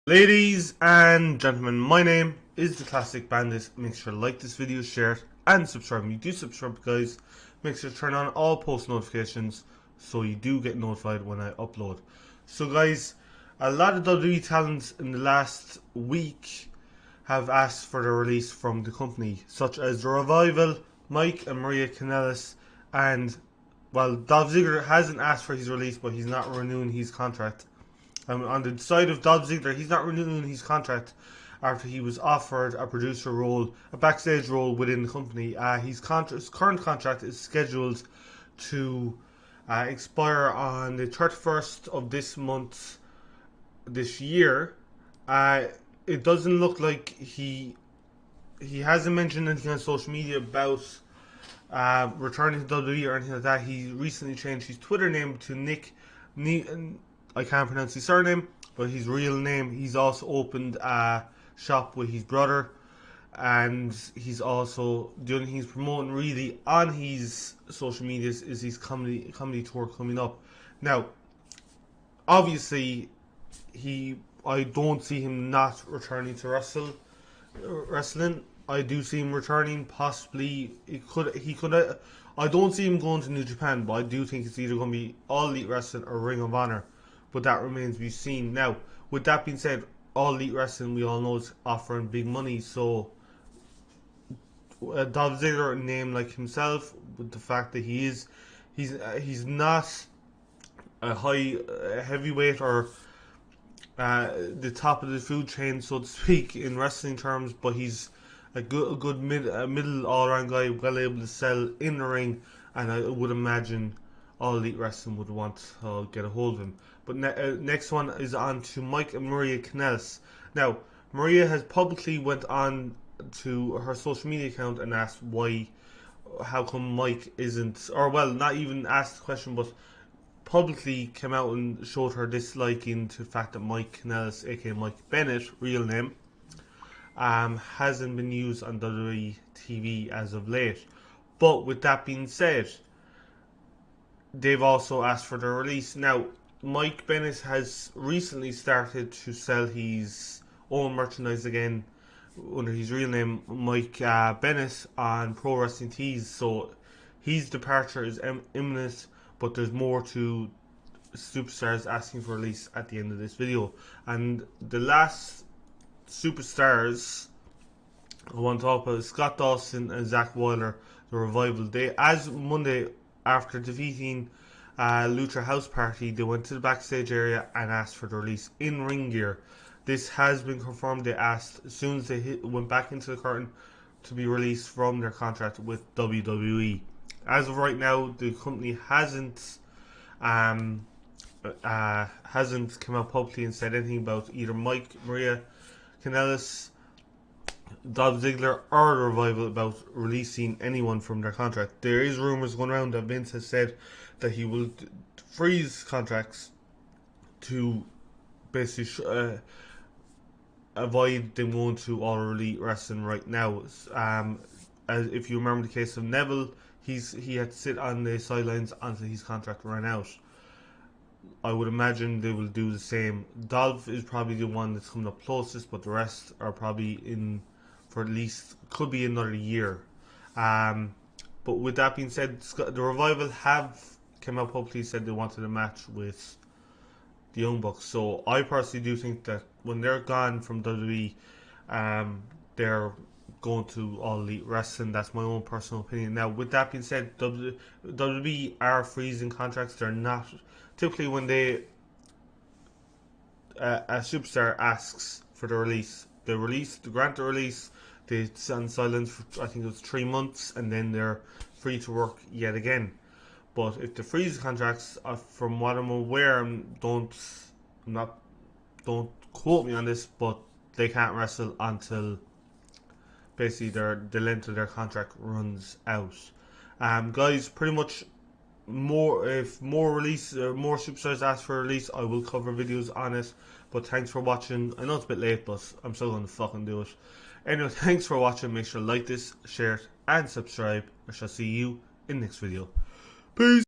Ladies and gentlemen, my name is the Classic Bandit. Make sure to like this video, share it, and subscribe. When you do subscribe, guys, make sure to turn on all post notifications so you do get notified when I upload. So, guys, a lot of WWE talents in the last week have asked for their release from the company, such as The Revival, Mike and Maria Kanellis, and, well, Dolph Ziggler hasn't asked for his release, but he's not renewing his contract. On the side of Dolph Ziggler, he's not renewing his contract after he was offered a producer role, a backstage role within the company. His current contract is scheduled to expire on the 31st of this month, this year. It doesn't look like he hasn't mentioned anything on social media about returning to WWE or anything like that. He recently changed his Twitter name to Nick. I can't pronounce his surname, but his real name. He's also opened a shop with his brother, and he's also, the only thing he's promoting really on his social medias is his comedy tour coming up. Now, obviously, I don't see him not returning to wrestling. I do see him returning. Possibly, he could. I don't see him going to New Japan, but I do think it's either going to be All Elite Wrestling or Ring of Honor. But that remains to be seen. Now, with that being said, All Elite Wrestling, we all know, is offering big money. So, Dolph Ziggler, a name like himself, with the fact that he's not a heavyweight or the top of the food chain, so to speak, in wrestling terms, but he's a good middle all-around guy, well able to sell in the ring, and I would imagine All Elite Wrestling would want to get a hold of him. But next one is on to Mike and Maria Kanellis. Now, Maria has publicly went on to her social media account and asked how come Mike isn't, or well, not even asked the question, but publicly came out and showed her disliking to the fact that Mike Kanellis, aka Mike Bennett, real name, hasn't been used on WWE TV as of late. But with that being said, they've also asked for their release. Now, Mike Bennett has recently started to sell his own merchandise again under his real name, Mike Bennett, on Pro Wrestling Tees. So his departure is imminent, but there's more to Superstars asking for release at the end of this video. And the last Superstars I want to talk about is Scott Dawson and Zach Wilder, the Revival. They, as Monday, after defeating Lucha House Party, they went to the backstage area and asked for the release in ring gear. This has been confirmed. They asked as soon as they went back into the curtain to be released from their contract with WWE. As of right now, the company hasn't come out publicly and said anything about either Mike, Maria Kanellis, Dolph Ziggler, or the Revival about releasing anyone from their contract. There is rumors going around that Vince has said that he will freeze contracts to basically avoid them going to All Elite Wrestling right now. As if you remember the case of Neville, he had to sit on the sidelines until his contract ran out. I would imagine they will do the same. Dolph is probably the one that's coming up closest, but the rest are probably in for at least, could be another year. But with that being said, the Revival have come out publicly said they wanted a match with the Young Bucks. So I personally do think that when they're gone from WWE, they're going to All Elite Wrestling. That's my own personal opinion. Now, with that being said, WWE are freezing contracts. They're not typically when a superstar asks for the release. They grant the release. They stand silent for, I think it was 3 months, and then they're free to work yet again. But if the freeze contracts, from what I'm aware, don't quote me on this, but they can't wrestle until basically the length of their contract runs out. Guys, pretty much if more superstars ask for a release, I will cover videos on it. But thanks for watching. I know it's a bit late, but I'm still going to fucking do it. Anyway, thanks for watching. Make sure to like this, share it, and subscribe. I shall see you in the next video. Peace.